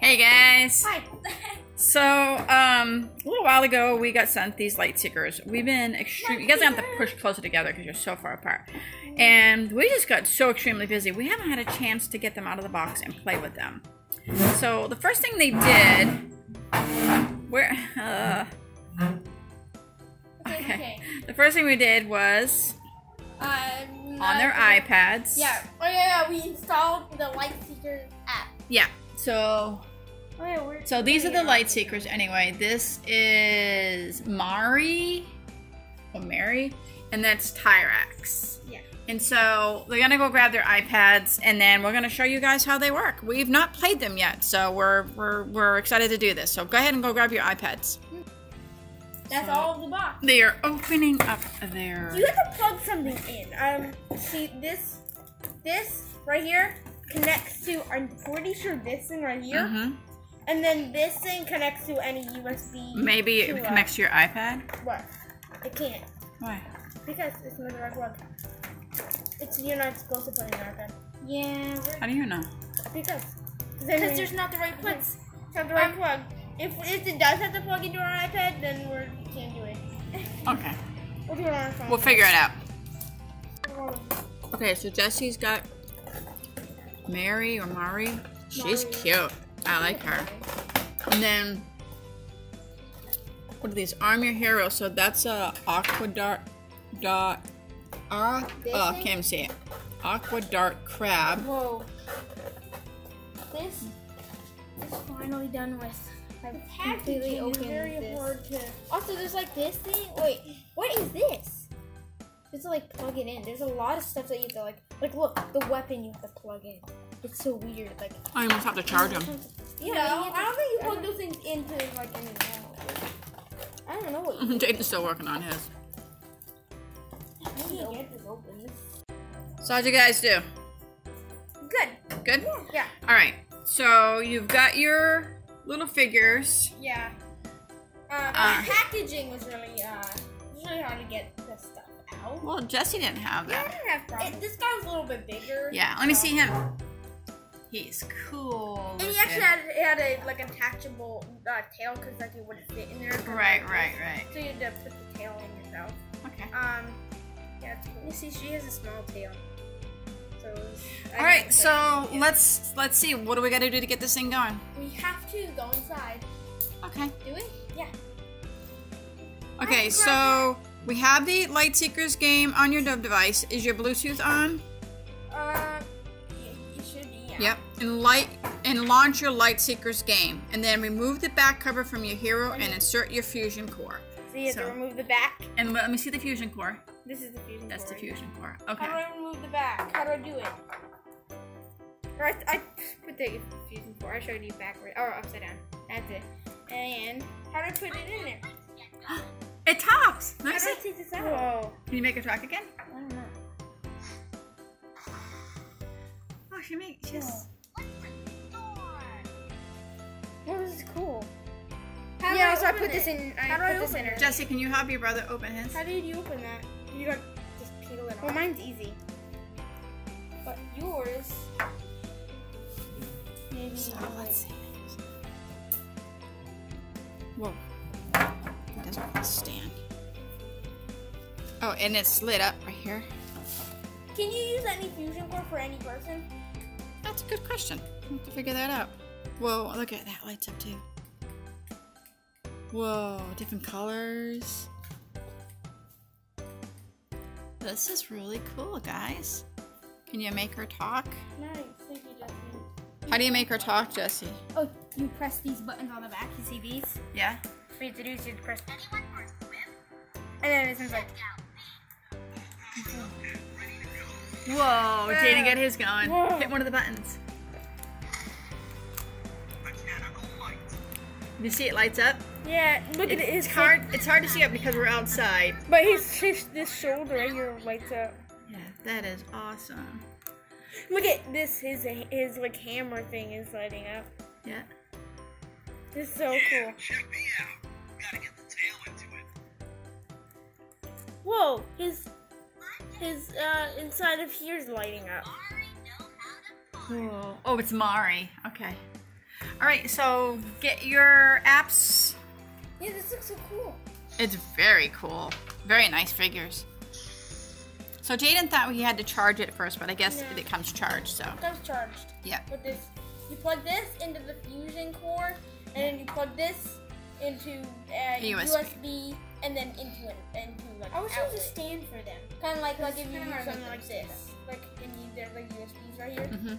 Hey guys. Hi. So, a little while ago we got sent these LightSeekers. We've been extreme. You guys have to push closer together because you're so far apart. And we just got so extremely busy. We haven't had a chance to get them out of the box and play with them. So the first thing they did, okay. The first thing we did was on their iPads. Yeah. Oh yeah. We installed the LightSeekers app. Yeah. So. So these are the LightSeekers anyway. This is Mari, and that's Tyrax. Yeah. And so they're gonna go grab their iPads, and then we're gonna show you guys how they work. We've not played them yet, so we're excited to do this. So go ahead and go grab your iPads. That's all of the box. They are opening up their. You have to plug something in. See this right here connects to. I'm pretty sure this thing right here. Mm-hmm. And then this thing connects to any USB. Maybe it connects to your iPad? What? It can't. Why? Because it's not the right plug. You're not supposed to put it in your iPad. Yeah. How do you know? Because there's not the right plug. It's not the right plug. If it does have to plug into our iPad, then we can't do it. Okay. We'll do it on our phone. We'll figure it out. Okay, so Jesse's got Mari. She's cute. I like her. And then, what are these? Arm Your Hero. So that's a Aqua Dart. Can't even see it. Aqua Dart Crab. Whoa. This is finally done with. I've completely opened this. Also, there's like this thing. Wait, what is this? It's to like plug it in. There's a lot of stuff that you have to like look, the weapon you have to plug in. It's so weird. Like I almost have to charge them. Yeah, I don't think you plug those things into like any wall. I don't know what you Jaden's still working on his. I can't get this open. So how'd you guys do? Good. Good? Yeah. Alright. So you've got your little figures. Yeah. Packaging was really hard to get this stuff out. Well, Jesse didn't have that. Yeah, I didn't have problems. This guy was a little bit bigger. Yeah, let me see him. He's cool. And he actually had a like attachable tail because like it wouldn't fit in there. Right. So you had to put the tail in yourself. Okay. Yeah, it's cool. You see, she has a small tail. So. All right, so let's see. What do we got to do to get this thing going? We have to go inside. Okay. Do we? Yeah. Okay, so we have the LightSeekers game on your device. Is your Bluetooth on? It should be. Yeah. Yep. And launch your LightSeekers game, and then remove the back cover from your hero and insert your fusion core. So you have to remove the back. And let me see the fusion core. This is the fusion core. That's the fusion core. Okay. How do I remove the back? How do I do it? Or I put the fusion core. I showed you backward or upside down. That's it. And how do I put it in there? It talks. How do I take this out? Whoa. Can you make it talk again? I don't know. Oh, she's. Oh, this is cool. Yeah, so I put this in. How do I put this in? Jesse, can you help your brother open his? How did you open that? You got just peel it off. Well, mine's easy. But yours. Maybe. So let's see. Whoa. It doesn't really stand. Oh, and it's lit up right here. Can you use any fusion core for any person? That's a good question. We'll have to figure that out. Whoa, look at that. Lights up too. Whoa, different colors. This is really cool, guys. Can you make her talk? Nice. Thank you, Jesse. How do you make her talk, Jesse? Oh, you press these buttons on the back. You see these? Yeah. For you to do is you press. And then this is like. Whoa, Jaden got his going. Whoa. Hit one of the buttons. You see it lights up? Yeah, look at it. It's hard to see it because we're outside. But this shoulder right here lights up. Yeah, that is awesome. Look at this. His like hammer thing is lighting up. Yeah. This is so cool. Check me out. Gotta get the tail into it. Whoa, his inside of here is lighting up. Cool. Oh, it's Mari. Okay. All right, so get your apps. Yeah, this looks so cool. It's very cool. Very nice figures. So Jaden thought we had to charge it first, but I guess it comes charged, so. It comes charged. Yeah. With this, you plug this into the fusion core, and then you plug this into USB, and then into like. I wish there was a stand for them. Kind of like if you use something like this, like and there's like USBs right here. Mm-hmm.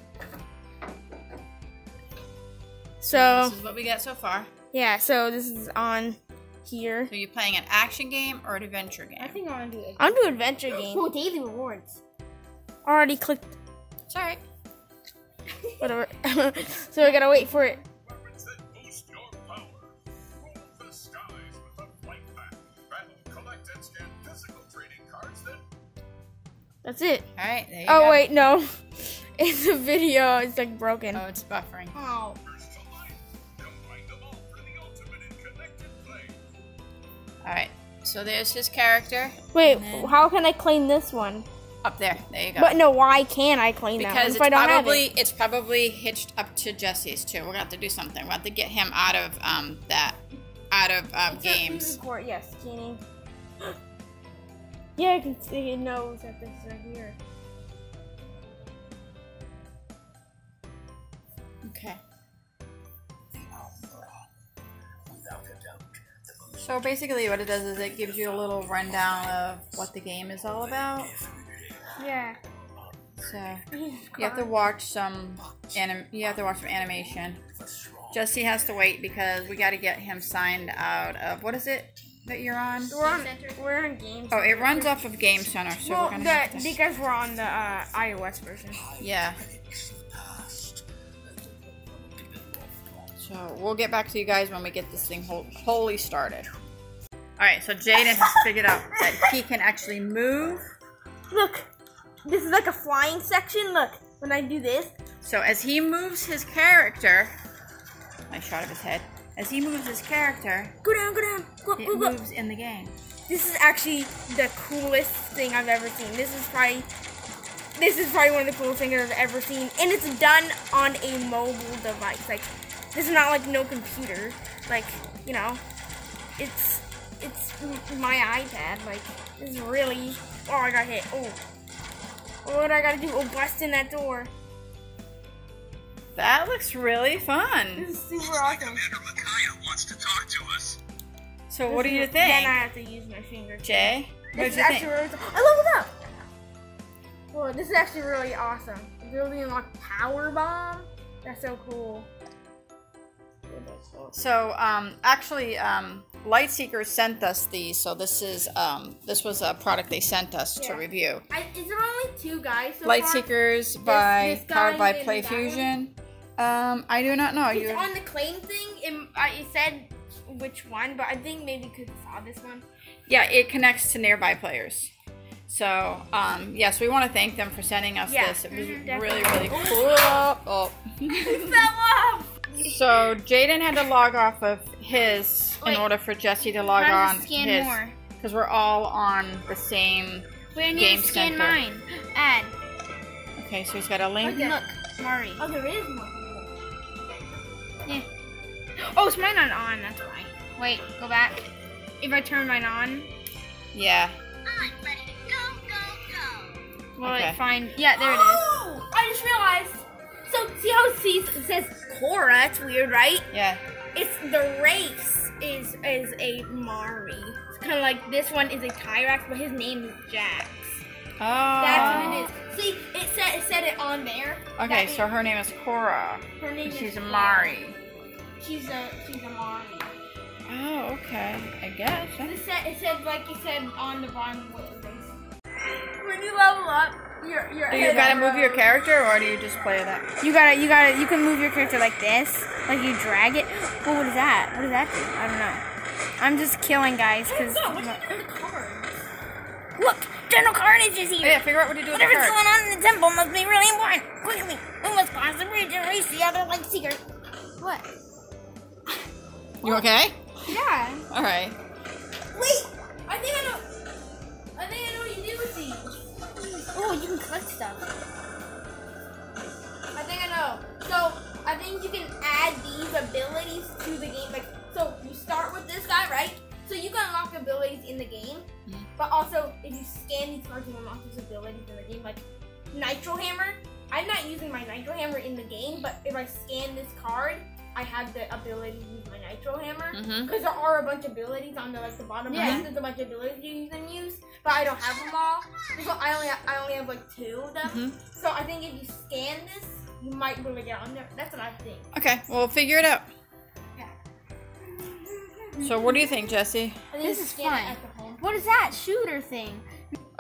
So this is what we got so far. yeah, so this is on here. So you're playing an action game or an adventure game? I think I want to do it. I'm doing adventure game. Oh, daily rewards. Already clicked. It's alright. Whatever. So I gotta wait for it. Weapons that boost your power. Rule the skies with a flight pack. Battle, collect, and scan physical trading cards that... That's it. Alright, there you go. Oh wait, no. It's a video. It's like broken. Oh, it's buffering. Oh. Alright, so there's his character. Wait, how can I claim this one? Up there. There you go. But no, why can't I claim that one Because if I don't have it? it's probably hitched up to Jesse's too. We're gonna have to do something. We'll have to get him out of games. Yes, scanning. Yeah, I can see it knows that this is right here. Okay. So basically what it does is it gives you a little rundown of what the game is all about. Yeah. So you have to watch some animation. Jesse has to wait because we got to get him signed out of, what is it that you're on? We're on Game Center. Oh, it runs off of Game Center, so we're gonna have to... because we're on the iOS version. Yeah. So we'll get back to you guys when we get this thing wholly started. Alright, so Jaden has figured out that he can actually move. Look, this is like a flying section. Look, when I do this. So as he moves his character, nice shot of his head. As he moves his character, go down, it moves in the game. This is actually the coolest thing I've ever seen. This is probably one of the coolest things I've ever seen, and it's done on a mobile device. Like, this is not like no computer. Like, you know, it's my iPad. Like, this is really. Oh, I got hit. Oh, what do I gotta do? Oh, bust in that door. That looks really fun. This is super awesome. Commander Micaiah wants to talk to us. So what do you think? Then I have to use my finger. Jay, what This do is you actually think? really. I leveled up. Well, this is actually really awesome. Building like power bomb. That's so cool. So actually, LightSeekers sent us these. So this was a product they sent us to review. Is there only two guys? So LightSeekers powered by PlayFusion. I do not know. It's on the claim thing. It said which one, but I think maybe because I saw this one. Yeah, it connects to nearby players. So yes, we want to thank them for sending us this. It was really, really cool. Oh. It fell off. So Jaden had to log off of his in order for Jesse to log on his. Because we're all on the same game center. Scan mine. Add. Okay, so he's got a link. Look, Mari. Oh, there is more. Yeah. Oh, it's mine not on. That's why. Wait, go back. If I turn mine on. Yeah. I'm ready to go. Well, Okay. fine. Yeah, there it is. Oh, I just realized. So see how it says Cora? It's weird, right? Yeah. It's the race is a Mari. It's kind of like this one is a Tyrax, but his name is Jax. Oh. That's what it is. See, it said it on there. Okay, so her name is Cora. Her name She's is a Mari. She's a Mari. Oh, okay. I guess. It said like you said on the bottom of the race. When you level up, Do you gotta move your character, or do you just play that? You can move your character like this, like you drag it. Well, what is that? What does that do? I don't know. I'm just killing guys because. Look, General Carnage is here. Oh, yeah, figure out what to do with the Whatever's card. going on in the temple must be really important. Quickly, we must cross the bridge and reach the other LightSeekers. What? You okay? Yeah. All right. Wait, I think I know what you do with these. Oh, you can collect stuff. I think I know. So I think you can add these abilities to the game. Like, so you start with this guy, right? So you can unlock abilities in the game, but also if you scan these cards, you unlock these abilities in the game. Like Nitro Hammer. I'm not using my Nitro Hammer in the game, but if I scan this card, I have the ability to use my Nitro Hammer. Because there are a bunch of abilities on the bottom right. There's a bunch of abilities you can use, but I don't have them all. So I only have like 2 of them. So I think if you scan this, you might be able to get on there. That's what I think. Okay, we'll figure it out. Yeah. So what do you think, Jesse? This is fun. What is that shooter thing?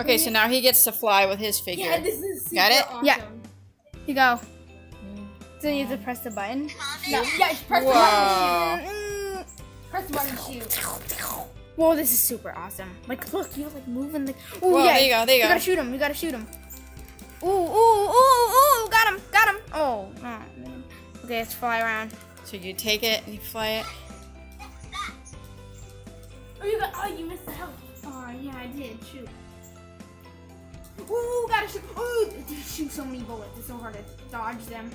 Okay, so now he gets to fly with his figure. Yeah, this is super Got it? awesome. Yeah. You go. So you have to press the button. No. Yeah, press the button to shoot. Press the button to shoot. Whoa, this is super awesome. Like, look, you're like moving the. Ooh, Whoa, yeah. There you go. There you go. You gotta shoot him. You gotta shoot him. Ooh, ooh, ooh, ooh! Got him! Got him! Oh, man. Okay, let's fly around. So you take it and you fly it. You missed the health. Oh, yeah, I did. Shoot. Ooh, gotta shoot. Ooh, they shoot so many bullets. It's so hard to dodge them.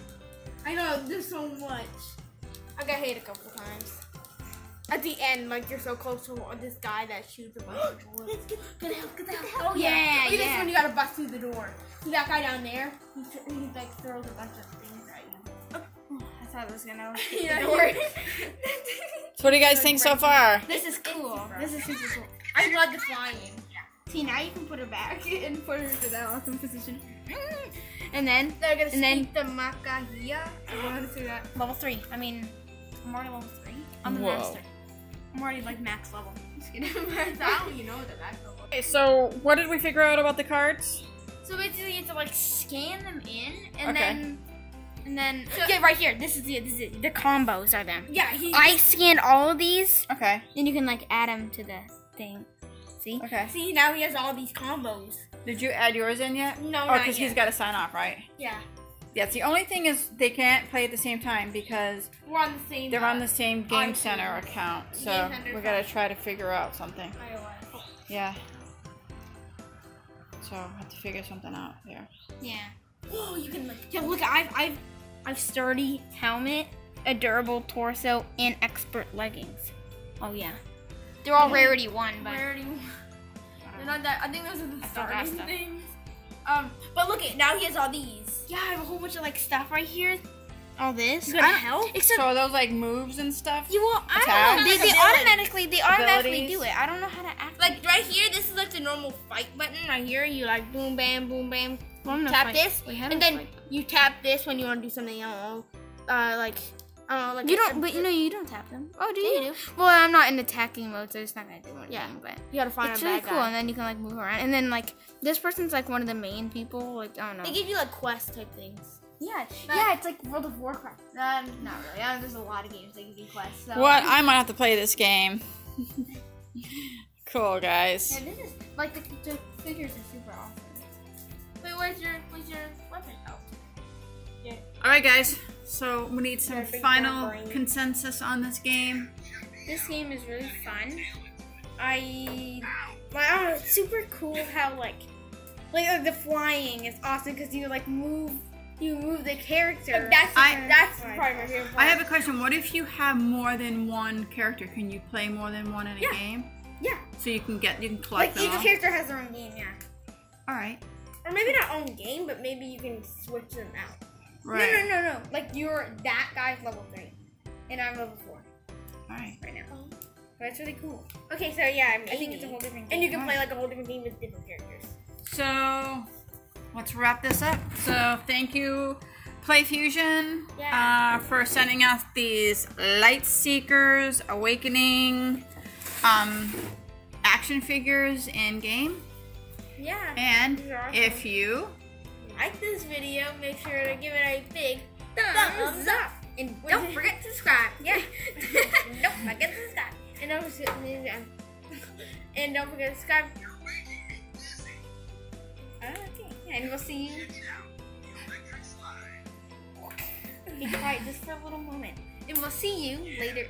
I know, there's so much. I got hit a couple times. At the end, like you're so close to this guy that shoots a bunch of bullets. Get the hell, get the hell. Oh Yeah, Look at this yeah. one, you gotta bust through the door. See that guy down there? He like throws a bunch of things at you. I thought it was gonna. Yeah, So what do you guys think so far? This is cool. This is super cool. I love the flying. See, now you can put her back and put her to that awesome position. And then, They're gonna and then speak the Makahia. I want to see that. level 3. I mean, I'm already level 3. I'm the Whoa. master. I'm already like max level. Just kidding. How you know that that's the one. Okay, so what did we figure out about the cards? So basically, you have to like scan them in, and Okay. then yeah, right here. This is it. The combos are them. Yeah, I scanned all of these, Okay. and you can like add them to the thing. See? Okay. see now he has all these combos. Did you add yours in yet? No, Oh, not because yet. he's got to sign off, right? Yeah, Yes. The only thing is they can't play at the same time because we're on the same. they're on the same Game iTunes. Center account. So Game Center we gotta try to figure out something. iOS. Yeah. So I have to figure something out there. Yeah. Oh, you can like. Yeah. Look, I've sturdy helmet, a durable torso, and expert leggings. Oh yeah. They're all rarity 1, but Rarity. They're not that. I think those are the I thought starting that's stuff. things. But look at now he has all these. yeah, I have a whole bunch of like stuff right here. All this. You got help? Except So are those like moves and stuff? you will. I Attacks? don't know. They Abilities. automatically Abilities? do it. I don't know how to act. Like right here, this is like the normal fight button. Right here, you like boom, bam, Well, I'm not tap fight- this, we had and a then fight. you tap this when you want to do something. I don't know, like I don't know, like You don't, but you don't tap them. Oh, do Yeah, you? you do. Well, I'm not in attacking mode, so it's not gonna do anything. Yeah. But You gotta find it's a really bad cool, guy. and then you can like move around, and then like this person's like one of the main people. Like I don't know. They give you like quest type things. Yeah, yeah, it's like World of Warcraft. Not really. There's a lot of games that give you quests. So. What? I might have to play this game. Cool, guys. Yeah, this is like the figures are super awesome. Wait, where's your weapon? Oh, All right, guys. So we need some Yeah, big final brain. consensus on this game. This game is really fun. I don't know, it's super cool how like the flying is awesome because you like move the character. But that's I- that's Right. probably my favorite I part. have a question. What if you have more than one character? Can you play more than one in a Yeah. game? Yeah. So you can collect Like them each all? character has their own game. Yeah. All right. Or maybe not own game, but maybe you can switch them out. Right. No. Like that guy's level 3, and I'm level 4 All right. right now. Oh. That's really cool. Okay, so yeah, I think it's a whole different game. and you can play like a whole different game with different characters. So let's wrap this up. So thank you, PlayFusion, Yeah. for sending us these LightSeekers Awakening action figures in game. Yeah. And These are awesome. if you Like this video, make sure to give it a big thumbs up. And don't forget to subscribe. Yeah. Don't forget to subscribe. And don't forget to subscribe. Okay. And we'll see you. Be quiet just for a little moment. And we'll see you later.